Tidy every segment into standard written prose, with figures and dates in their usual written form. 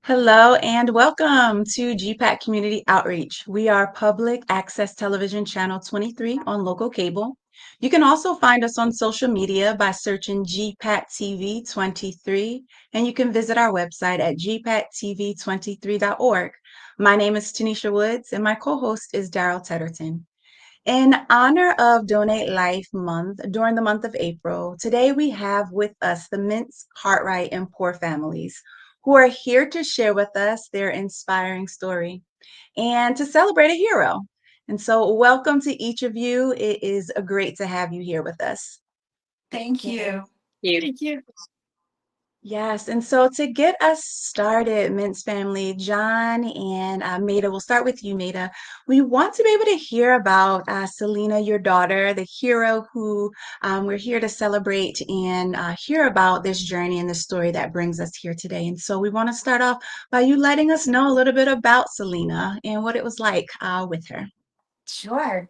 Hello and welcome to GPAT Community Outreach. We are Public Access Television Channel 23 on local cable. You can also find us on social media by searching GPAT TV 23, and you can visit our website at gpattv23.org. My name is Tanisha Woods, and my co-host is Darrell Tetterton. In honor of Donate Life Month during the month of April, today we have with us the Mintz, Cartwright, and Poor families who are here to share with us their inspiring story and to celebrate a hero. And so, welcome to each of you. It is great to have you here with us. Thank you. Thank you. Yes, and so to get us started, Mintz family, John and Maida, we'll start with you, Maida. We want to be able to hear about Selena, your daughter, the hero who we're here to celebrate and hear about this journey and the story that brings us here today. And so we want to start off by you letting us know a little bit about Selena and what it was like with her. Sure.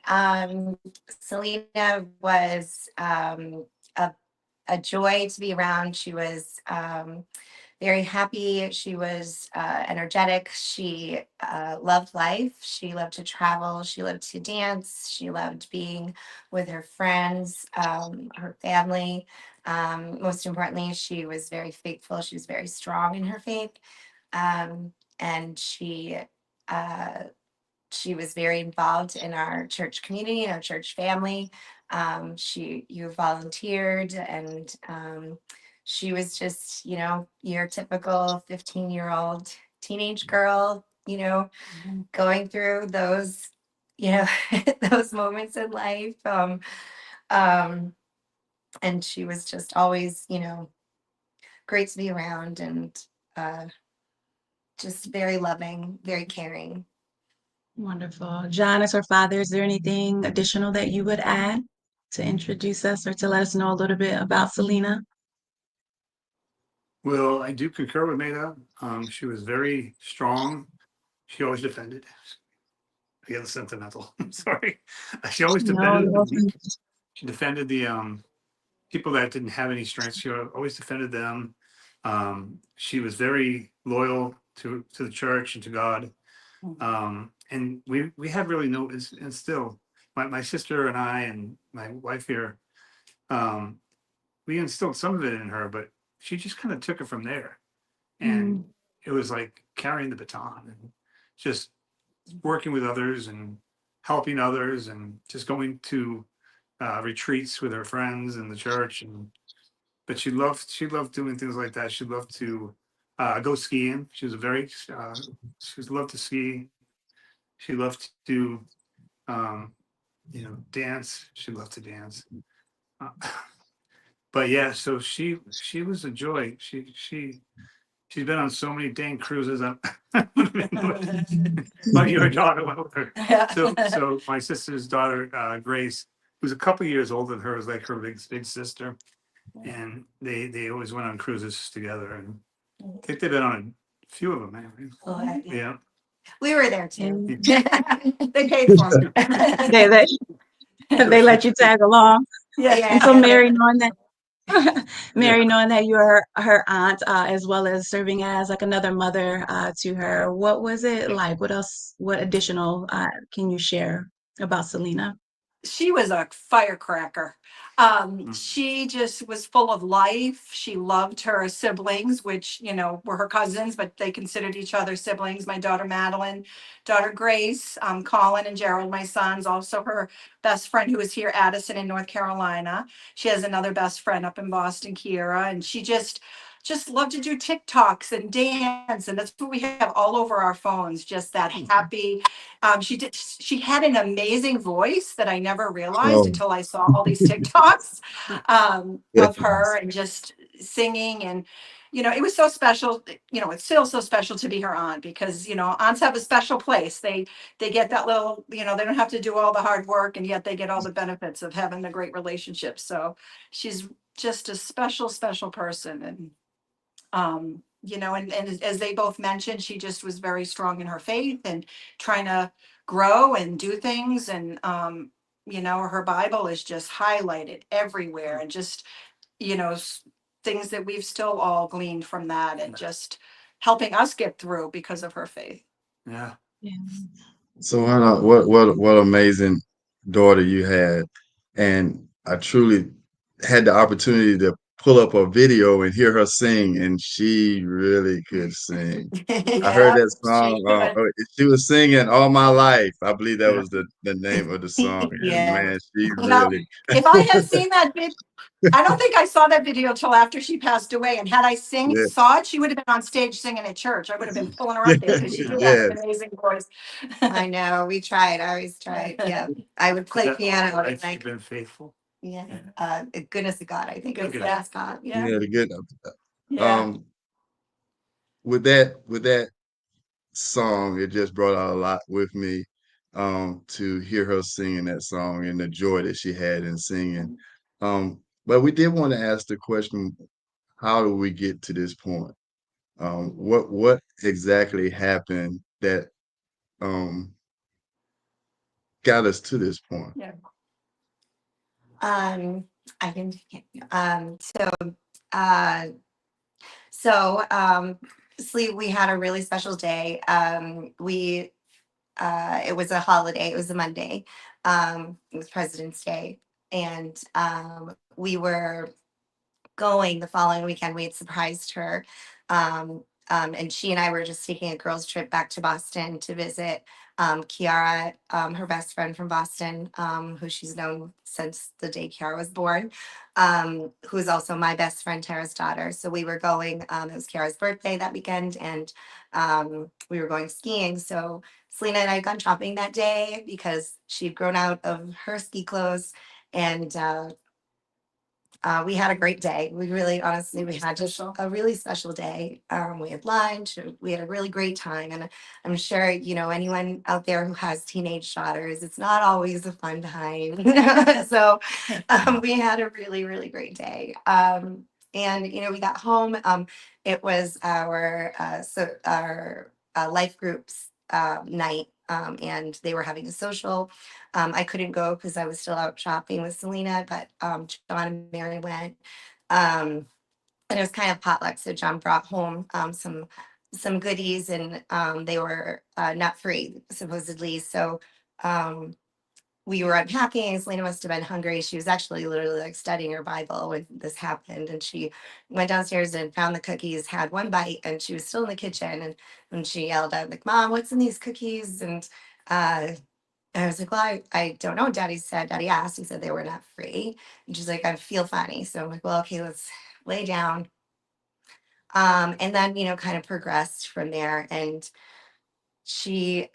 Selena was a joy to be around. She was very happy. She was energetic. She loved life. She loved to travel. She loved to dance. She loved being with her friends, her family. Most importantly, she was very faithful. She was very strong in her faith. And uh, she was very involved in our church community and our church family. You volunteered, and she was just, your typical 15-year-old teenage girl, going through those, you know, those moments in life. Um, and she was just always, great to be around, and uh, just very loving, very caring. Wonderful. John, as her father, is there anything additional that you would add to introduce us or to let us know a little bit about Selena? Well, I do concur with Maida. She was very strong. She always defended. I get sentimental. I'm sorry. She always No, defended the no. weak. She defended the people that didn't have any strength. She always defended them. She was very loyal to the church and to God. And we had really no, and still, my sister and I and my wife here, um, we instilled some of it in her, but she just kind of took it from there. And Mm, it was like carrying the baton and just working with others and helping others and just going to retreats with her friends in the church. And but she loved doing things like that. She loved to go skiing. She was a very she was loved to ski. She loved to um, dance. She loved to dance. Uh, but yeah, so she was a joy. She's been on so many dang cruises. I don't even know but your daughter went with her. So my sister's daughter, Grace, who's a couple years older than her, was like her big sister, and they always went on cruises together, and I think they've been on a few of them. Anyway. Oh, Yeah, we were there too. and They paid for me. they let so they she, let you tag along. And so Yeah. Mary, knowing that yeah. Mary, knowing that you're her aunt, as well as serving as like another mother to her, what was it like? What else? What additional can you share about Selena? She was a firecracker. She just was full of life. She loved her siblings, which, were her cousins, but they considered each other siblings. My daughter Madeline, daughter Grace, Colin and Gerald, my sons, also her best friend who is here, Addison in North Carolina. She has another best friend up in Boston, Kiera, and she just loved to do TikToks and dance. And that's what we have all over our phones, just that happy. She had an amazing voice that I never realized Oh, until I saw all these TikToks of her yes. and just singing. And, it was so special. It's still so special to be her aunt because, aunts have a special place. They get that little, they don't have to do all the hard work, and yet they get all the benefits of having a great relationship. So she's just a special, special person. And and as they both mentioned, she just was very strong in her faith and trying to grow and do things. And her Bible is just highlighted everywhere, and just, you know, things that we've still all gleaned from that, and just helping us get through because of her faith. Yeah. Yeah. So what amazing daughter you had, and I truly had the opportunity to pull up a video and hear her sing, and she really could sing. I heard Yeah, that she song. could. She was singing "All My Life." I believe that was the name of the song, and Yeah. man, she Now, really. if I had seen that video, I don't think I saw that video till after she passed away. And had I Yeah, saw it, she would have been on stage singing at church. I would have been pulling her yeah, up there because she did have yes, an amazing voice. I know. We tried. I always tried. Yeah. I would play That piano and life, you've like, been faithful. yeah. Yeah. Goodness of God. I think it's Good. goodness of God. Yeah. yeah. The good. Yeah. Um, with that song, it just brought out a lot with me, to hear her singing that song and the joy that she had in singing. But we did want to ask the question, how do we get to this point? What exactly happened that um got us to this point? Yeah. Um, I can, uh, so sleep, we had a really special day. It was a holiday. It was a Monday. It was President's Day. And we were going the following weekend. We had surprised her. And she and I were just taking a girls' trip back to Boston to visit Kiara, her best friend from Boston, who she's known since the day Kiara was born, who is also my best friend, Tara's daughter. So we were going, it was Kiara's birthday that weekend, and we were going skiing. So Selena and I had gone shopping that day because she'd grown out of her ski clothes. And we had a great day. We really, honestly, we had just Special. a really special day. We had lunch. We had a really great time, and I'm sure anyone out there who has teenage daughters, it's not always a fun time. So we had a really, really great day. And we got home. It was our life groups night, and they were having a social. I couldn't go because I was still out shopping with Selena, but John and Mary went. Um, and it was kind of potluck. So John brought home some goodies, and they were nut free supposedly. So um, we were unpacking. Selena must have been hungry. She was actually literally like studying her Bible when this happened, and she went downstairs and found the cookies, had one bite, and she was still in the kitchen. And when she yelled out like, "Mom, what's in these cookies?" And I was like, well, I don't know. Daddy asked. He said they were not free. And she's like, I feel funny. So I'm like, well, okay, let's lay down. And then, kind of progressed from there. And she,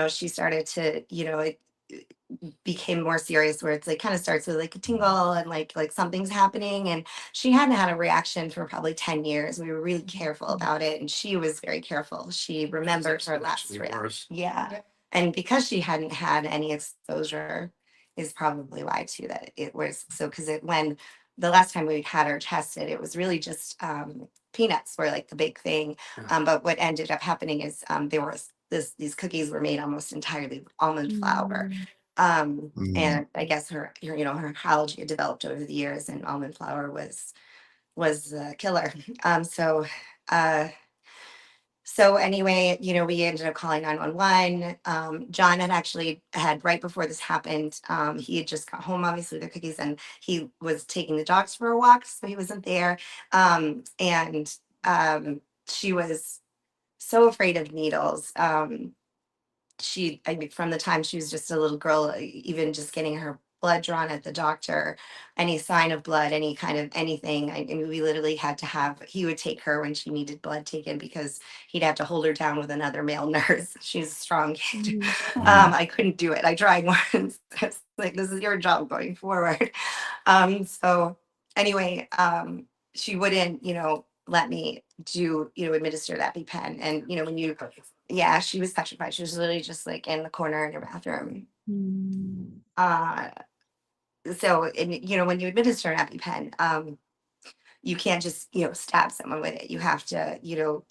she started to, it became more serious where it's like kind of starts with like a tingle and like something's happening. And she hadn't had a reaction for probably 10 years. We were really careful about it. And she was very careful. She remembered her last Actually reaction. worse. Yeah. And because she hadn't had any exposure is probably why too that it was so because when the last time we had her tested, it was really just peanuts were like the big thing. Yeah. But what ended up happening is these cookies were made almost entirely with almond flour. Mm, And I guess her allergy had developed over the years, and almond flour was a killer. Uh, so anyway, we ended up calling 911. John had actually had right before this happened. He had just got home, obviously, with the cookies, and he was taking the dogs for a walk, so he wasn't there. And she was so afraid of needles. I mean, from the time she was just a little girl, even just getting her blood drawn at the doctor, any sign of blood, any kind of anything. I mean, we literally had to he would take her when she needed blood taken because he'd have to hold her down with another male nurse. She's a strong kid. Mhm. mm, I couldn't do it. I tried once. It's like, this is your job going forward. So anyway, she wouldn't, let me administer that EpiPen. And, when yeah, she was petrified. She was literally just like in the corner in her bathroom. Mm. Uh, so, when you administer an EpiPen, you can't just, stab someone with it. You have to, do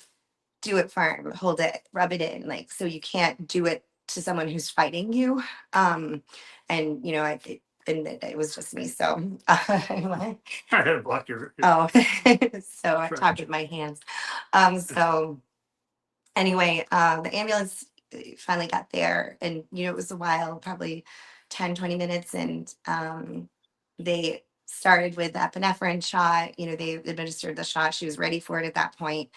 it firm, hold it, rub it in. Like, so you can't do it to someone who's fighting you. And, admit it was just me. So, I'm like, I had to block your oh, so I trash. talked with my hands. So anyway, the ambulance finally got there, and it was a while, probably 10, 20 minutes, and they started with the epinephrine shot. They administered the shot. She was ready for it at that point.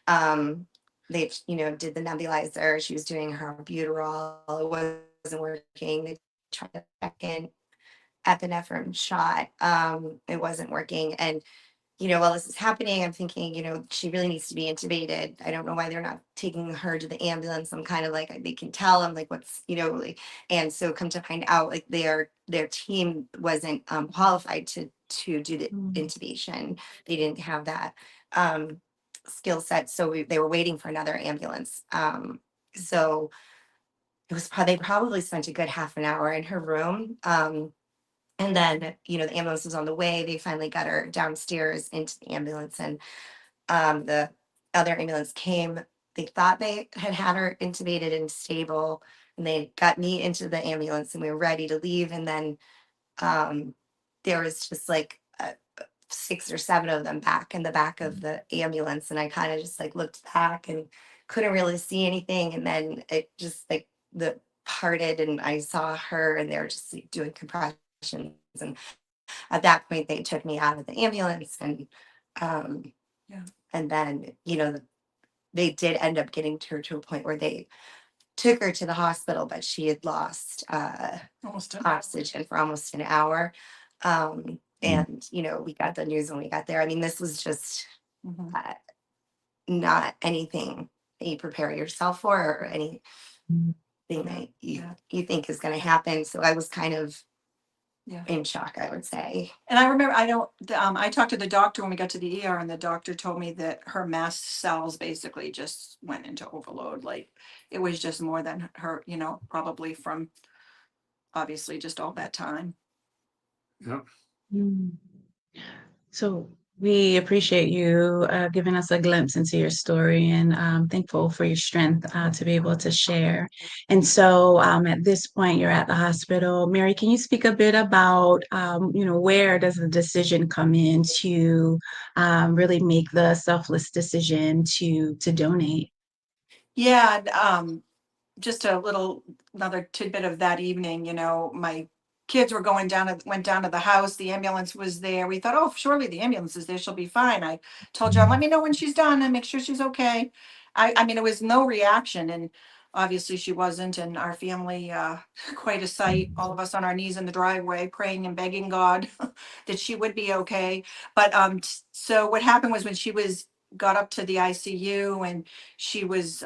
um they did the nebulizer. She was doing her albuterol. It wasn't working. They tried a second epinephrine shot. It wasn't working. And while this is happening, I'm thinking, she really needs to be intubated. I don't know why they're not taking her to the ambulance. I'm kind of like, they can tell. I'm like, what's, like, and so come to find out, like, their team wasn't qualified to do the Mm. intubation. They didn't have that um, skill set. So they were waiting for another ambulance. So it was probably, they probably spent a good half an hour in her room. And then, the ambulance was on the way. They finally got her downstairs into the ambulance, and the other ambulance came. They thought they had her intubated and stable, and they got me into the ambulance, and we were ready to leave. And then um, there was just like 6 or 7 of them back in the back of the ambulance, and I kind of just like looked back and couldn't really see anything. And then it just like the parted, and I saw her, and they were just like, doing compressions. And at that point, they took me out of the ambulance, and um, Yeah. and then they did end up getting her to a point where they took her to the hospital, but she had lost Almost an oxygen for almost an hour. And we got the news when we got there. I mean, this was just Mhm. uh, not anything that you prepare yourself for, or anything that Yeah. you think is going to happen. So I was kind of Yeah. in shock, I would say. And I remember, I talked to the doctor when we got to the ER, and the doctor told me that her mast cells basically just went into overload. Like, it was just more than her, probably from obviously just all that time. Yep. Mm. So we appreciate you giving us a glimpse into your story, and thankful for your strength to be able to share. And so at this point, you're at the hospital. Mary, can you speak a bit about, where does the decision come in to really make the selfless decision to donate? Yeah. Just another tidbit of that evening, my kids were went down to the house. The ambulance was there. We thought, oh, surely the ambulance is there. She'll be fine. I told John, let me know when she's done and make sure she's okay. I mean, it was no reaction, and obviously she wasn't. And our family, quite a sight, all of us on our knees in the driveway, praying and begging God that she would be okay. But so what happened was, when she got up to the ICU, and she was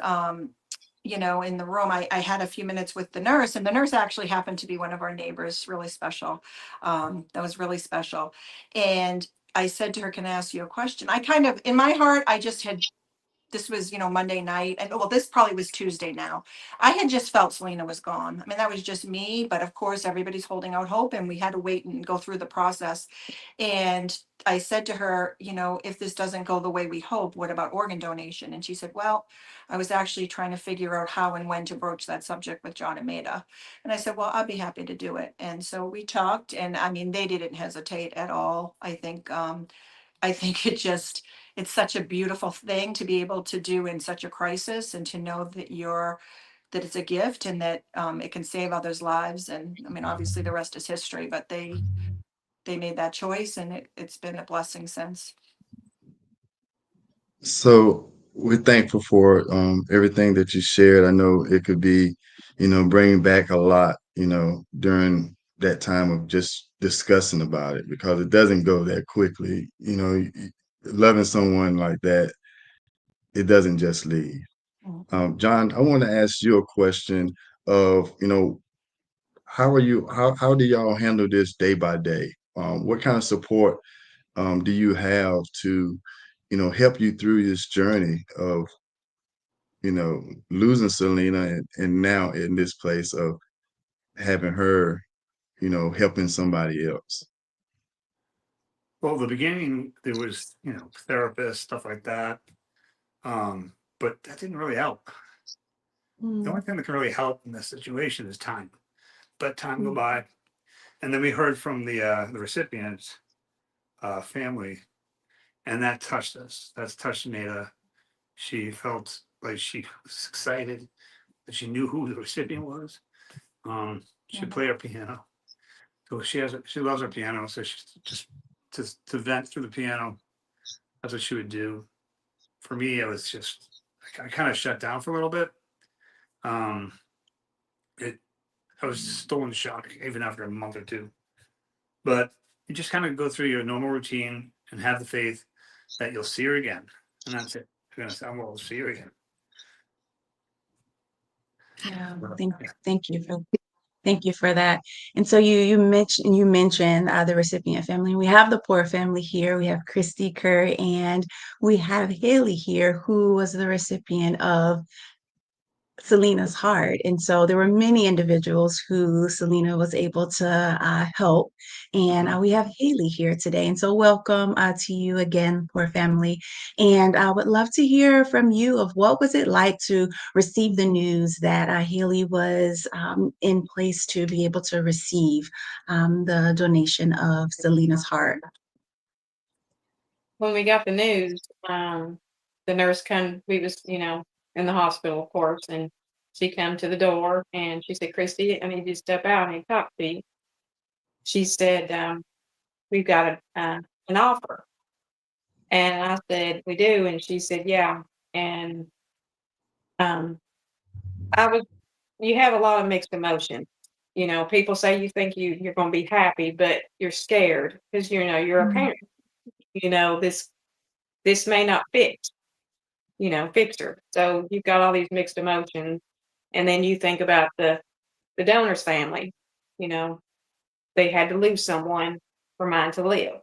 in the room, I had a few minutes with the nurse, and the nurse actually happened to be one of our neighbors, really special. That was really special. And I said to her, can I ask you a question? I kind of, in my heart, I just had, this was, Monday night. And well, this probably was Tuesday now. I had just felt Selena was gone. I mean, that was just me. But of course, everybody's holding out hope, and we had to wait and go through the process. And I said to her, if this doesn't go the way we hope, what about organ donation? And she said, well, I was actually trying to figure out how and when to broach that subject with John and Maida. And I said, well, I'll be happy to do it. And so we talked, and I mean, they didn't hesitate at all. I think it's such a beautiful thing to be able to do in such a crisis, and to know that it's a gift, and that it can save others' lives. And I mean, obviously the rest is history, but they made that choice, and it's been a blessing since. So we're thankful for everything that you shared. I know it could be, bringing back a lot, during that time of just discussing about it, because it doesn't go that quickly. Loving someone like that, it doesn't just leave. Mm. John, I want to ask you a question of, how do y'all handle this day by day? What kind of support do you have to, help you through this journey of, losing Selena, and now in this place of having her, helping somebody else? Well, the beginning, there was, therapists, stuff like that. But that didn't really help. The Mm. only thing that can really help in this situation is time. Let time go by. And then we heard from the recipient's family, and that touched us. That's touched Nada. She felt like she was excited that she knew who the recipient was. She played her piano. So she loves her piano. So she just to vent through the piano. That's what she would do. For me, it was just I kind of shut down for a little bit. Um, it I was still in shock even after a month or two. But you just kind of go through your normal routine and have the faith that you'll see her again, and that's it. You're gonna say, "I will see her again." Yeah, Yeah. thank you for that. And so you mentioned the recipient family. We have the poor family here. We have Christy Kerr and we have Haley here, who was the recipient of Selena's heart. And so there were many individuals who Selena was able to help. And Mhm. we have Haley here today. And so welcome to you again, poor family. And I would love to hear from you of what was it like to receive the news that Haley was in place to be able to receive the donation of Selena's heart. When we got the news, the nurse come. We was, in the hospital, of course, and she come to the door and she said, "Christy, I need you to step out and talk to you." She said, "We've got an offer," and I said, "We do," and she said, "Yeah," and um, I was. You have a lot of mixed emotions. People say you think you're going to be happy, but you're scared because you're a Mm, parent. This may not fit. Fix her. So you've got all these mixed emotions. And then you think about the donor's family. You know, they had to lose someone for mine to live.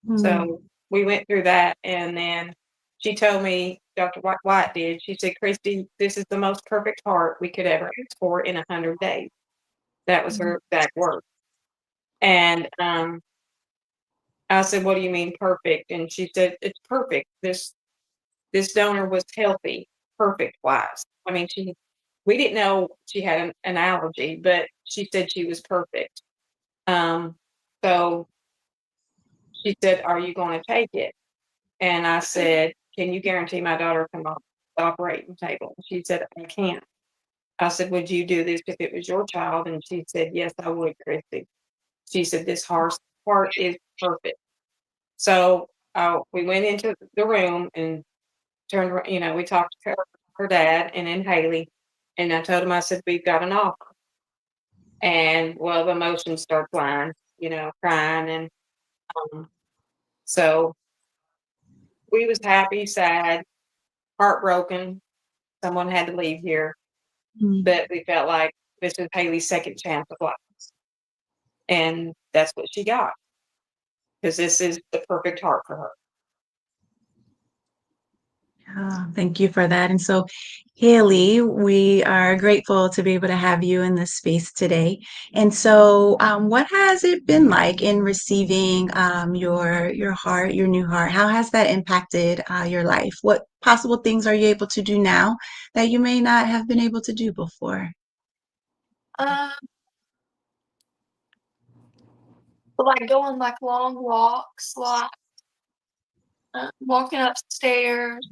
mm, So we went through that. And then she told me, Dr. White did, she said, "Christy, this is the most perfect heart we could ever ask for in 100 days." That was mm, her exact word. And I said, "What do you mean perfect?" And she said, "It's perfect. This donor was healthy, perfect wise. I mean, we didn't know she had an allergy, but she said she was perfect. Um, so she said, "Are you going to take it?" And I said, "Can you guarantee my daughter can off the operating table?" She said, "I can't." I said, "Would you do this if it was your child?" And she said, "Yes, I would, Christy." She said, "This heart is perfect." So we went into the room and we talked to her dad and then Haley. And I told him, I said, "We've got an offer." And well, the emotions start flying, crying. And um, so we was happy, sad, heartbroken. Someone had to leave here, mm. but we felt like this is Haley's second chance of life. And that's what she got because this is the perfect heart for her. Thank you for that. And so, Haley, we are grateful to be able to have you in this space today. And so, what has it been like in receiving your heart, your new heart? How has that impacted your life? What possible things are you able to do now that you may not have been able to do before? Um, like going like long walks, like walking upstairs.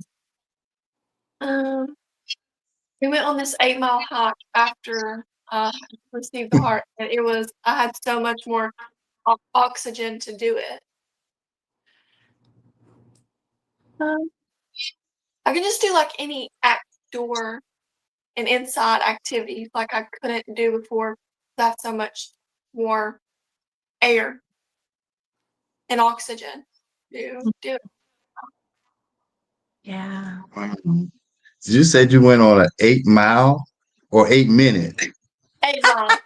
Um, we went on this 8 mile hike after I received the heart, and I had so much more oxygen to do it. Um, I can just do like any outdoor and inside activities like I couldn't do before. I have so much more air and oxygen to do it. Yeah. You said you went on an 8 mile or 8 minute. 8 mile.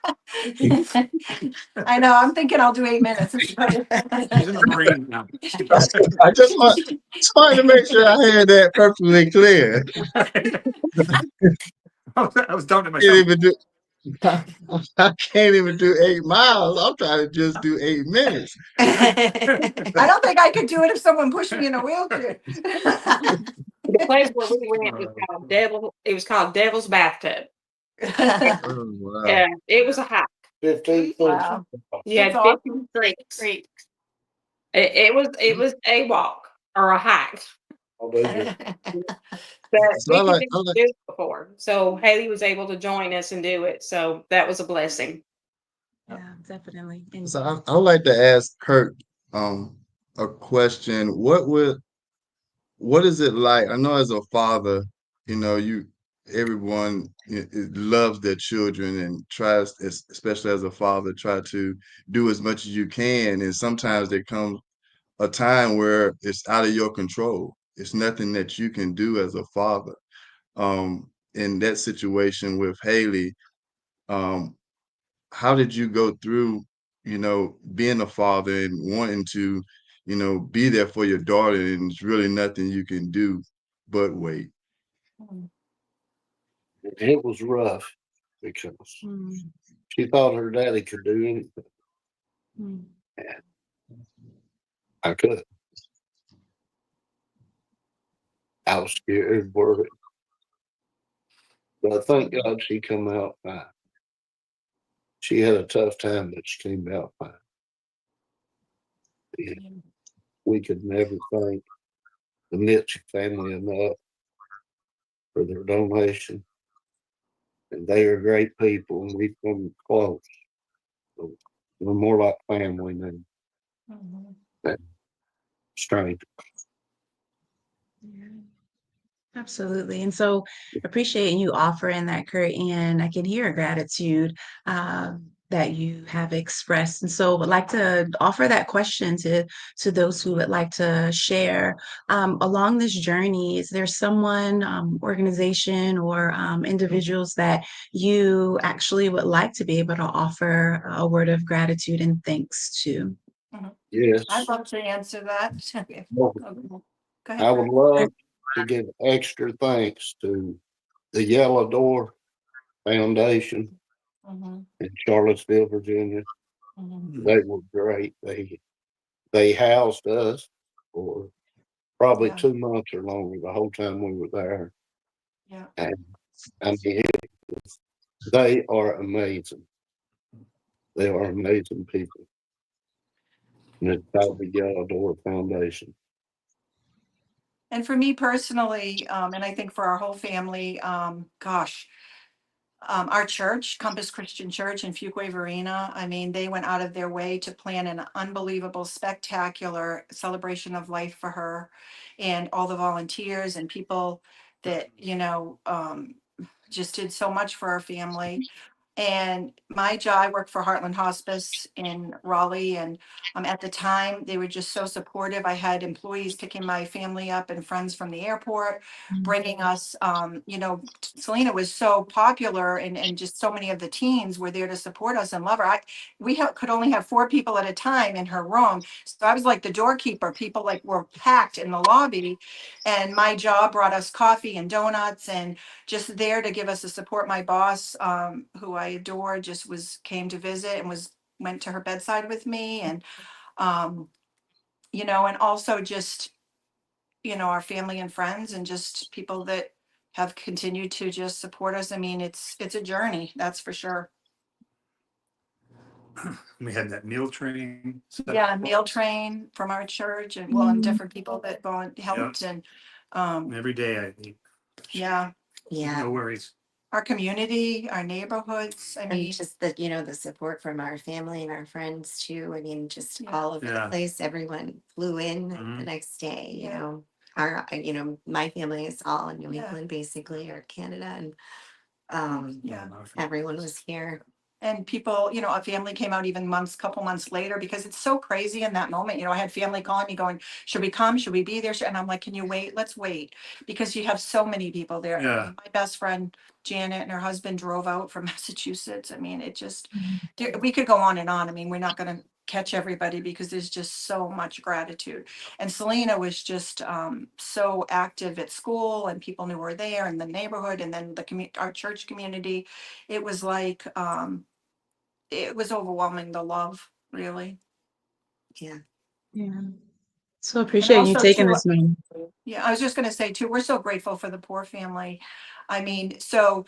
I know, I'm thinking I'll do 8 minutes. She's in the Marine now. I just wanted to make sure I had that perfectly clear. I was down to Can't myself. even do, I can't even do 8 miles. I'm trying to just do 8 minutes. I don't think I could do it if someone pushed me in a wheelchair. The place where we went was called Devil's Bathtub. Oh, wow. And it was a hike. 15 Wow. You had That's 50 awesome. streets. Great. It was a walk or a hike Oh, did you? that So we could I never like do before. So Haley was able to join us and do it. So that was a blessing. Yeah, definitely. And so I would like to ask Kurt um a question. What is it like? I know as a father, you know, everyone loves their children and tries, especially as a father, try to do as much as you can. And sometimes there comes a time where it's out of your control. It's nothing that you can do as a father. In that situation with Haley, um, how did you go through, being a father and wanting to, be there for your daughter, and there's really nothing you can do but wait. It was rough because mm, she thought her daddy could do anything. mm, And I couldn't. I was scared, worried. But thank God she come out fine. She had a tough time, but she came out fine. And we could never thank the Mitchell family enough for their donation. And they are great people, and we've come close. So we're more like family than strangers. yeah. Absolutely. And so appreciating you offering that, Kurt, and I can hear gratitude that you have expressed. And so would like to offer that question to those who would like to share along this journey. Is there someone, organization, or individuals that you actually would like to be able to offer a word of gratitude and thanks to? Yes, I'd love to answer that. Okay. well, Go ahead, I would Kurt. love to give extra thanks to the Yellow Door Foundation Mhm, in Charlottesville, Virginia. mhm. They were great. They housed us for probably Yeah, 2 months or longer the whole time we were there. yeah. And I mean, they are amazing. They are amazing people. And it's called the Yellow Door Foundation. And for me personally, and I think for our whole family, gosh, our church, Compass Christian Church in Fuquay Varina, I mean, they went out of their way to plan an unbelievable, spectacular celebration of life for her, and all the volunteers and people that, just did so much for our family. And my job, I worked for Heartland Hospice in Raleigh, and at the time they were just so supportive. I had employees picking my family up and friends from the airport, bringing us. Selena was so popular, and just so many of the teens were there to support us and love her. Could only have 4 people at a time in her room, so I was like the doorkeeper. People like were packed in the lobby, and my job brought us coffee and donuts and just there to give us the support. My boss, who I adore, just came to visit and went to her bedside with me, and um, and also just our family and friends and just people that have continued to just support us. I mean, it's a journey, that's for sure. We had that meal train set Yeah, up. meal train from our church, and different people that Yep. helped, and um, Every day I eat. yeah, Yeah. No worries. our community, our neighborhoods. I And mean, just the support from our family and our friends too. I mean, just Yeah. all over the Yeah. place. Everyone flew in the Mhm. next day, Yeah. my family is all in New Yeah. England basically, or Canada, and Yeah. everyone was here. And people, a family came out even couple months later, because it's so crazy in that moment. I had family calling me going, should we come? Should we be there? And I'm like, can you wait? Let's wait. Because you have so many people there. Yeah. My best friend, Janet, and her husband drove out from Massachusetts. I mean, we could go on and on. I mean, we're not going to catch everybody because there's just so much gratitude. And Selena was just so active at school, and people knew her there in the neighborhood, and then our church community. It was like, it was overwhelming, the love, really. Yeah. Yeah. So And appreciate you also taking too, this moment. yeah, I was just gonna say too, we're so grateful for the poor family. I mean, so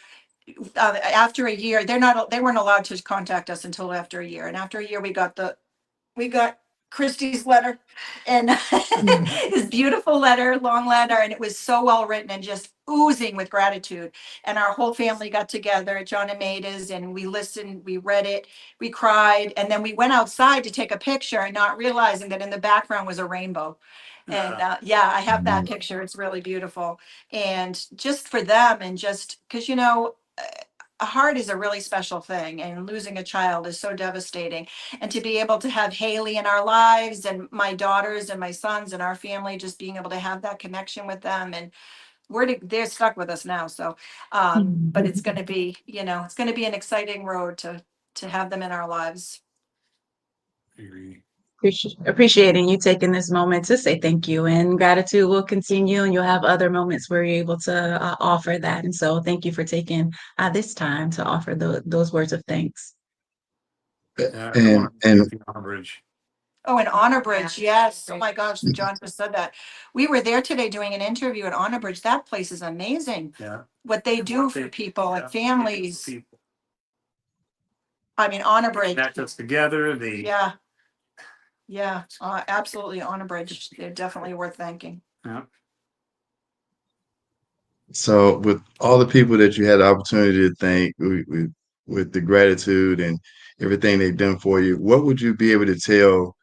after a year, they weren't allowed to contact us until after a year. And after a year, we got Christy's letter, and this beautiful letter, long letter, and it was so well written and just oozing with gratitude. And our whole family got together at John and Maida's, and we listened, we read it, we cried, and then we went outside to take a picture, and not realizing that in the background was a rainbow. And yeah, I have that picture. It's really beautiful. And just for them, and just because, a heart is a really special thing, and losing a child is so devastating. And to be able to have Haley in our lives, and my daughters and my sons and our family, just being able to have that connection with them, and they're stuck with us now. So, but it's going to be, it's going to be an exciting road to have them in our lives. I agree. Appreciating you taking this moment to say thank you, and gratitude will continue, and you'll have other moments where you're able to offer that. And so thank you for taking this time to offer those words of thanks. Yeah, I And want to and get the honor bridge. Oh, and Honor Bridge, yes. Oh my gosh, John just said that. We were there today doing an interview at Honor Bridge. That place is amazing. Yeah. What they do for people, like families. People I mean, Honor Bridge. connect us together. Yeah. Yeah, absolutely. Honor Bridge. They're definitely worth thanking. Yeah. so with all the people that you had the opportunity to thank with the gratitude and everything they've done for you, what would you be able to tell?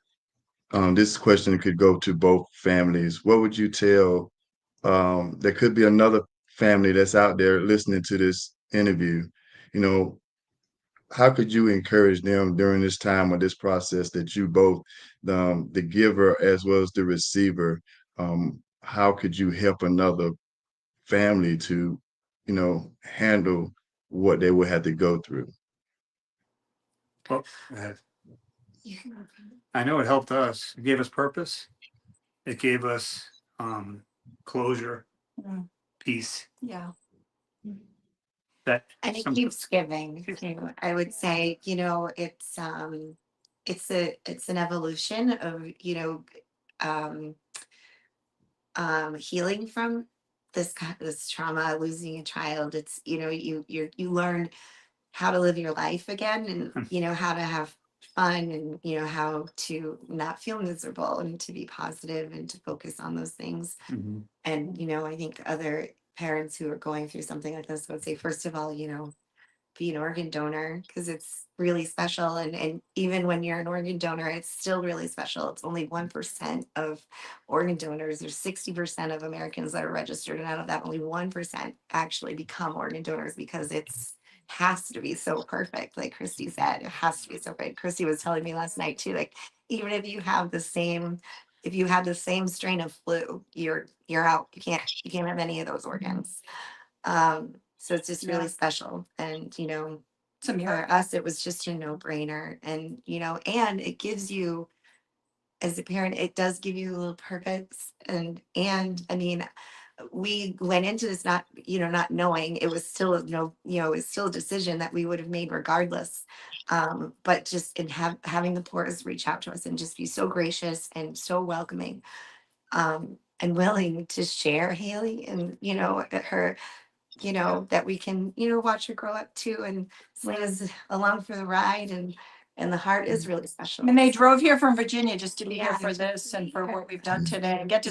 This question could go to both families. What would you tell? There could be another family that's out there listening to this interview. You know, how could you encourage them during this time or this process that you both, the giver as well as the receiver, how could you help another family to, handle what they would have to go through? Well, I know it helped us. It gave us purpose. It gave us closure, Mm. peace. Yeah. That And it some, keeps giving too. I would say, it's an evolution of, um, healing from this trauma, losing a child. It's, you learn how to live your life again, and how to have fun, and how to not feel miserable, and to be positive, and to focus on those things. Mhm. And I think other parents who are going through something like this would say, first of all, be an organ donor, because it's really special. And even when you're an organ donor, it's still really special. It's only 1% of organ donors. There's 60% of Americans that are registered, and out of that, only 1% actually become organ donors, because it's has to be so perfect. Like Christy said, it has to be so great. Christy was telling me last night too, like, even if you have the same strain of flu, you're out. You can't have any of those organs. So it's just really special. And It's a for miracle. us, it was just a no-brainer. And and it gives you, as a parent, it does give you a little purpose. And I mean, we went into this not knowing. It was still it was still a decision that we would have made regardless. But just in having the porters reach out to us and just be so gracious and so welcoming, and willing to share Haley, and her, that we can, watch her grow up too. And Selena's along for the ride, and the heart is really special. And they drove here from Virginia just to be here Yeah. for this and for what we've done today, and Yeah.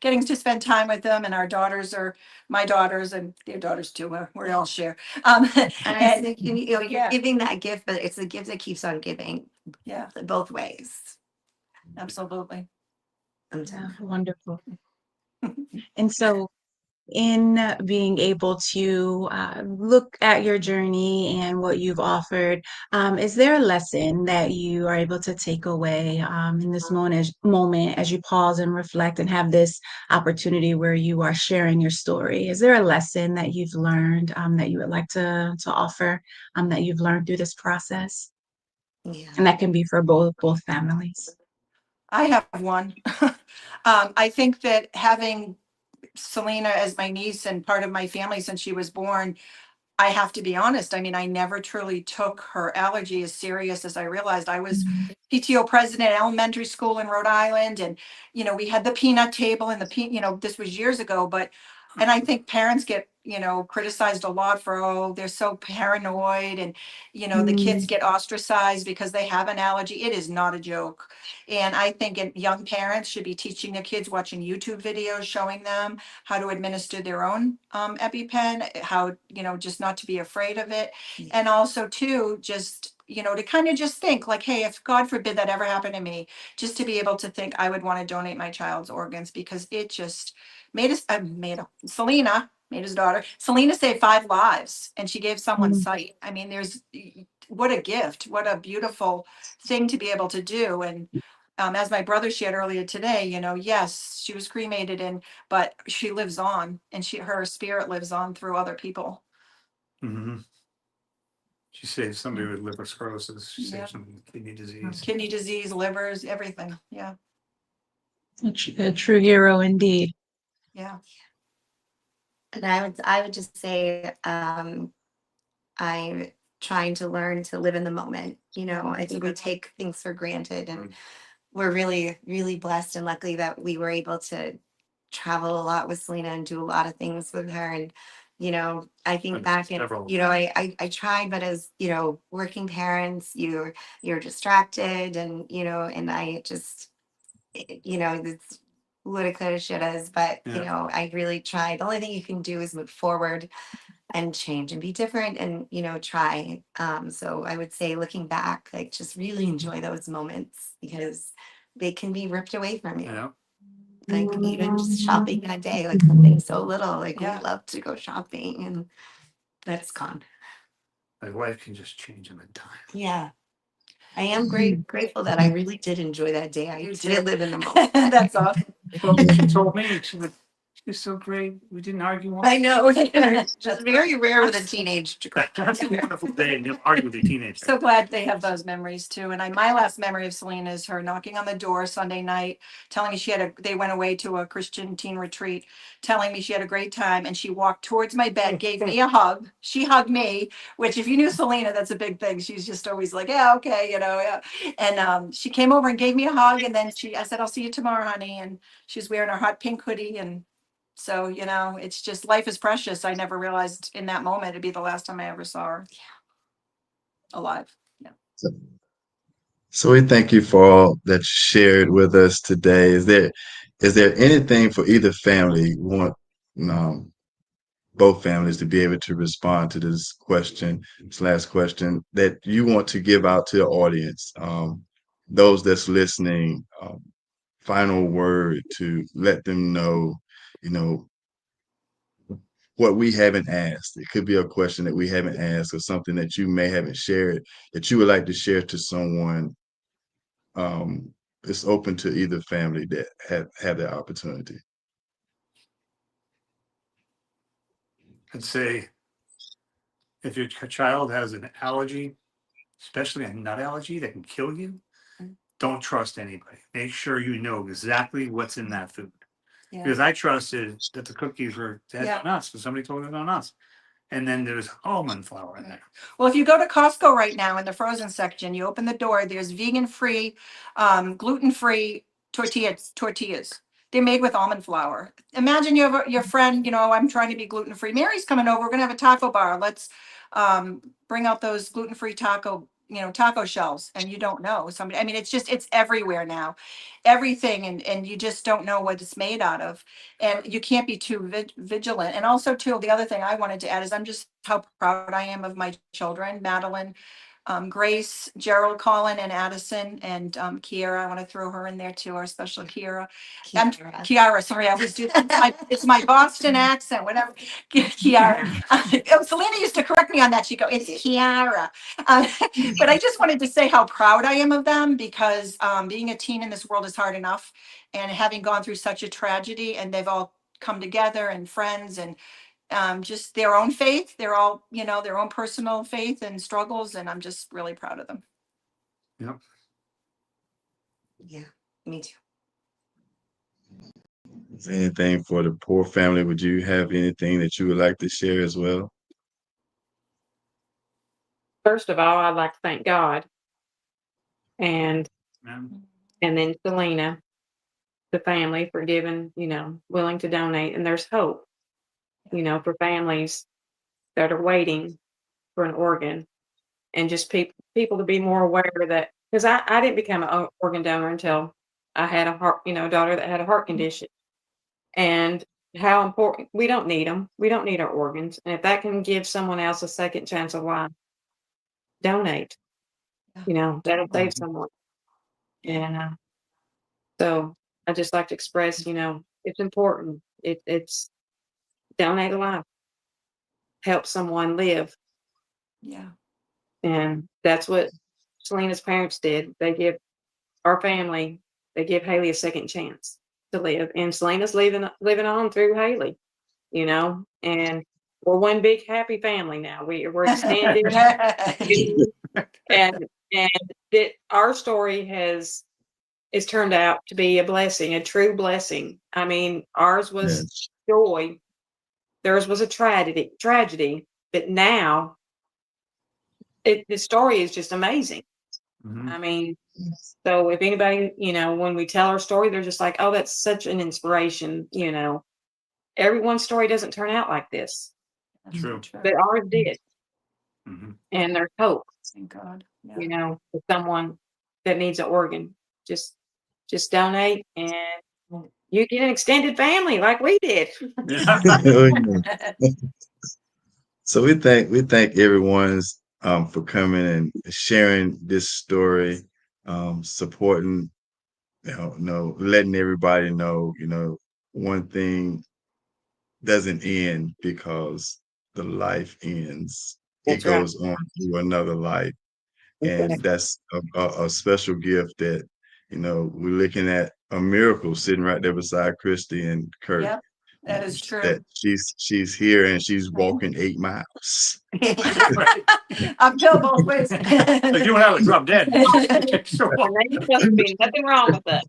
getting to spend time with them. And our daughters are my daughters, and their daughters too. We all share. And I And think, you're yeah. giving that gift, but it's a gift that keeps on giving. Yeah. Both ways. Absolutely. Wonderful. And so, in being able to look at your journey and what you've offered, is there a lesson that you are able to take away in this moment as you pause and reflect and have this opportunity where you are sharing your story? Is there a lesson that you've learned that you would like to offer that you've learned through this process? Yeah. And that can be for both families. I have one. I think that having Selena as my niece and part of my family since she was born, I have to be honest. I mean, I never truly took her allergy as serious as I realized. I was PTO president at elementary school in Rhode Island. And, we had the peanut table and this was years ago, and I think parents get criticized a lot for, oh, they're so paranoid and, the kids get ostracized because they have an allergy. It is not a joke. And I think young parents should be teaching their kids, watching YouTube videos, showing them how to administer their own EpiPen, how, just not to be afraid of it. And also too, just, to kind of just think like, hey, if God forbid that ever happened to me, just to be able to think I would want to donate my child's organs, because it just Selena made his daughter. Selena saved 5 lives and she gave someone sight. I mean, what a gift, what a beautiful thing to be able to do. And as my brother shared earlier today, yes, she was cremated but she lives on, and her spirit lives on through other people. Mm-hmm. She saved somebody with liver cirrhosis. She saved somebody with Kidney disease, livers, everything. Yeah. A true hero indeed. Yeah. And I would just say, I'm trying to learn to live in the moment. I think we take things for granted, and we're really, really blessed and lucky that we were able to travel a lot with Selena and do a lot of things with her. And, I think back and, I tried, but as, working parents, you're distracted, and, and I just, it's woulda, coulda, shouldas, but, I really tried. The only thing you can do is move forward and change and be different and, try. So I would say, looking back, like, just really enjoy those moments, because they can be ripped away from you. Yeah. Like, even just shopping that day, like something so little, like we Yeah. love to go shopping, and that's gone. Like life can just change in a time. Yeah. I am grateful that I really did enjoy that day. I You did did. live in the moment. That's awesome. Well, she told me, she's so great. We didn't argue once. I know. It's just very rare with a teenage girl. That's a wonderful day. And you'll argue with a teenager. So glad they have those memories too. And my last memory of Selena is her knocking on the door Sunday night, telling me they went away to a Christian teen retreat, telling me she had a great time. And she walked towards my bed, gave me a hug. She hugged me, which, if you knew Selena, that's a big thing. She's just always like, yeah, okay, yeah. And she came over and gave me a hug. And then I said, I'll see you tomorrow, honey. And she's wearing her hot pink hoodie. And so, it's just, life is precious. I never realized in that moment it'd be the last time I ever saw her alive. Yeah. So we thank you for all that you shared with us today. Is there anything for either family you want um, both families to be able to respond to this last question, that you want to give out to the audience, those that's listening, final word to let them know, you know, what we haven't asked. It could be a question that we haven't asked, or something that you may haven't shared that you would like to share to someone. It's open to either family that have that opportunity. I'd say if your child has an allergy, especially a nut allergy that can kill you, don't trust anybody. Make sure you know exactly what's in that food. Yeah. Because I trusted that the cookies had Yeah. no nuts, but somebody told me no nuts. And then there's almond flour in there. Well, if you go to Costco right now in the frozen section, you open the door, there's vegan-free, gluten-free tortillas. They're made with almond flour. Imagine you have your friend, I'm trying to be gluten-free. Mary's coming over. We're gonna have a taco bar. Let's bring out those gluten-free taco shells, and you don't know somebody. I mean, it's everywhere now, everything, and you just don't know what it's made out of, and you can't be too vigilant. And also, too, the other thing I wanted to add is I'm just how proud I am of my children, Madeline, Grace, Gerald, Colin, and Addison, and Kiara. I want to throw her in there too, our special Kiara. Kiara, sorry, I always do. It's my Boston accent, whatever. Kiara. Selena used to correct me on that. She'd go, it's Kiara. But I just wanted to say how proud I am of them, because being a teen in this world is hard enough. And having gone through such a tragedy, and they've all come together, and friends, and just their own faith. They're all, their own personal faith and struggles. And I'm just really proud of them. Yep. Yeah, me too. Is there anything for the poor family? Would you have anything that you would like to share as well? First of all, I'd like to thank God, and Ma'am. and then Selena, the family, for giving, willing to donate. And there's hope. for families that are waiting for an organ, and just people to be more aware that, because I didn't become an organ donor until I had a heart, daughter that had a heart condition, and how important we don't need them. We don't need our organs, and if that can give someone else a second chance of life, donate. That'll save someone. And so I just like to express, it's important. It's donate a life, help someone live. Yeah. And that's what Selena's parents did. They give Haley a second chance to live. And Selena's living on through Haley, and we're one big happy family now. We're extended. and that our story has turned out to be a blessing, a true blessing. I mean, ours was Yes. joy. Theirs was a tragedy, but now the story is just amazing. Mhm. I mean, so if anybody, when we tell our story, they're just like, oh, that's such an inspiration. Everyone's story doesn't turn out like this, True. but ours did. Mhm. And there's hope, Thank God. Yeah. for someone that needs an organ. Just donate, and you get an extended family like we did. Yeah. Oh, yeah. So we thank everyone's for coming and sharing this story, supporting, letting everybody know, one thing doesn't end because the life ends. It That's right. goes on to another life. Exactly. And that's a special gift that, we're looking at a miracle sitting right there beside Christy and Kurt. Yep. That is true. That she's here and she's Right. walking 8 miles. Right. Uphill both ways. Like you and I would drop dead. So, And there's supposed to be nothing wrong with that.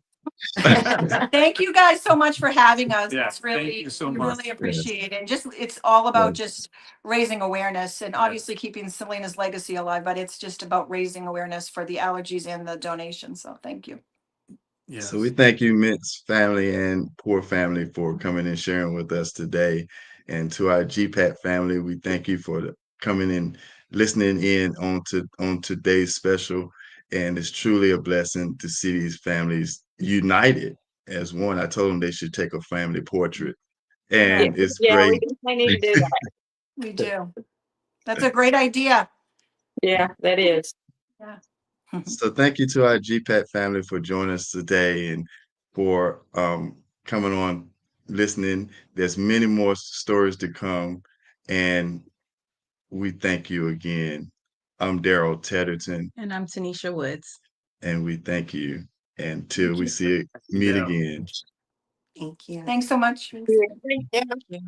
Thank you guys so much for having us. Yeah, It's really, thank you so we much. really appreciate it. And just, it's all about Yes. just raising awareness and obviously keeping Selena's legacy alive, but it's just about raising awareness for the allergies and the donation. So thank you. Yes. So we thank you, Mint's family and Poor family, for coming and sharing with us today. And to our GPAT family, we thank you for coming and listening in on today's special. And it's truly a blessing to see these families united as one. I told them they should take a family portrait, Yeah, and it's yeah, we great. definitely need to do that. We do. That's a great idea. Yeah, that is. Yeah. So thank you to our GPAT family for joining us today and for coming on, listening. There's many more stories to come, and we thank you again. I'm Darrell Tetterton, And I'm Tanisha Woods. and we thank you until Thank we you. meet Yeah. again. Thank you. Thanks so much. Yeah. Yeah.